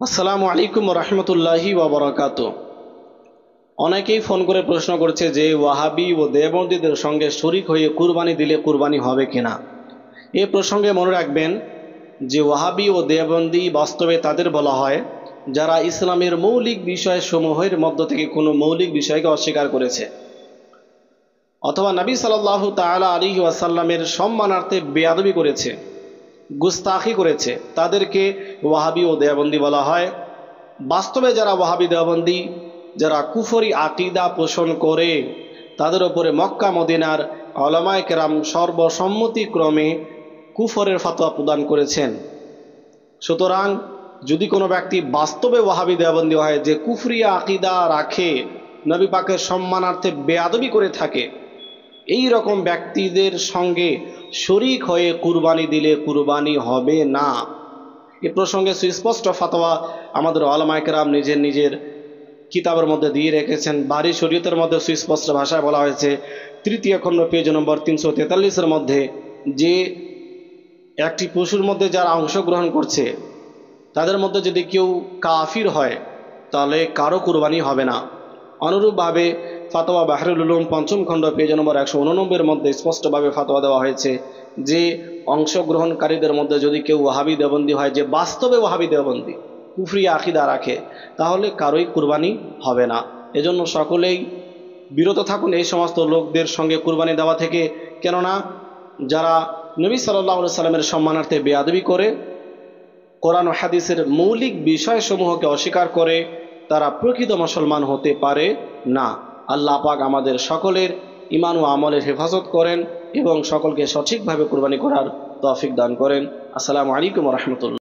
আসসালামু আলাইকুম রহমতুল্লাহি ওয়াবারাকাতুহু। অনেকেই ফোন করে প্রশ্ন করছে যে ওয়াহাবি ও দেওবন্দীদের সঙ্গে শরিক হয়ে কুরবানি দিলে কুরবানি হবে কিনা। এ প্রসঙ্গে মনে রাখবেন যে ওয়াহাবি ও দেওবন্দী বাস্তবে তাদের বলা হয় যারা ইসলামের মৌলিক বিষয়সমূহের মধ্য থেকে কোনো মৌলিক বিষয়কে অস্বীকার করেছে অথবা নবী সাল্লাল্লাহু তাআলা আলাইহি ওয়াসাল্লামের সম্মানার্থে বেয়াদবি করেছে, গুস্তাখি করেছে, তাদেরকে ওয়াহাবি ও দেওবন্দী বলা হয়। বাস্তবে যারা ওয়াহাবি দেওবন্দী, যারা কুফরি আকিদা পোষণ করে, তাদের ওপরে মক্কা মদিনার উলামায়ে কেরাম সর্বসম্মতিক্রমে কুফরের ফতোয়া প্রদান করেছেন। সুতরাং যদি কোনো ব্যক্তি বাস্তবে ওয়াহাবি দেওবন্দী হয়, যে কুফরি আকিদা রাখে, নবী পাকের সম্মানার্থে বেয়াদবি করে থাকে, এই রকম ব্যক্তিদের সঙ্গে শরিক হয়ে কুরবানি দিলে কুরবানি হবে না। এ প্রসঙ্গে সুস্পষ্ট ফতোয়া আমাদের উলামায়ে কেরাম নিজের কিতাবের মধ্যে দিয়ে রেখেছেন। বারি শরীয়তের মধ্যে সুস্পষ্ট ভাষায় বলা হয়েছে, তৃতীয় খণ্ড পেজ নম্বর 343-এর মধ্যে, যে একটি পশুর মধ্যে যারা অংশগ্রহণ করছে তাদের মধ্যে যদি কেউ কাফির হয় তাহলে কারো কুরবানি হবে না। অনুরূপভাবে ফাতোয়া বাহরুল উলুম পঞ্চম খণ্ড পেজ নম্বর 189-এর মধ্যে স্পষ্টভাবে ফাতোয়া দেওয়া হয়েছে যে অংশগ্রহণকারীদের মধ্যে যদি কেউ ওয়াহাবি দেওবন্দী হয়, যে বাস্তবে ওয়াহাবি দেওবন্দী, কুফরি আকিদা রাখে, তাহলে কারোই কুরবানি হবে না। এজন্য সকলেই বিরত থাকুন এই সমস্ত লোকদের সঙ্গে কুরবানি দেওয়া থেকে। কেননা যারা নবী সাল্লাল্লাহু আলাইহি সাল্লামের সম্মানার্থে বেয়াদবি করে, কোরআন ও হাদিসের মৌলিক বিষয়সমূহকে অস্বীকার করে, তারা প্রকৃত মুসলমান হতে পারে না। আল্লাহ পাক আমাদের সকলের ঈমান ও আমলের হেফাজত করেন এবং সকলকে সঠিকভাবে কুরবানি করার তৌফিক দান করেন। আসসালামু আলাইকুম ওয়া রাহমাতুল্লাহ।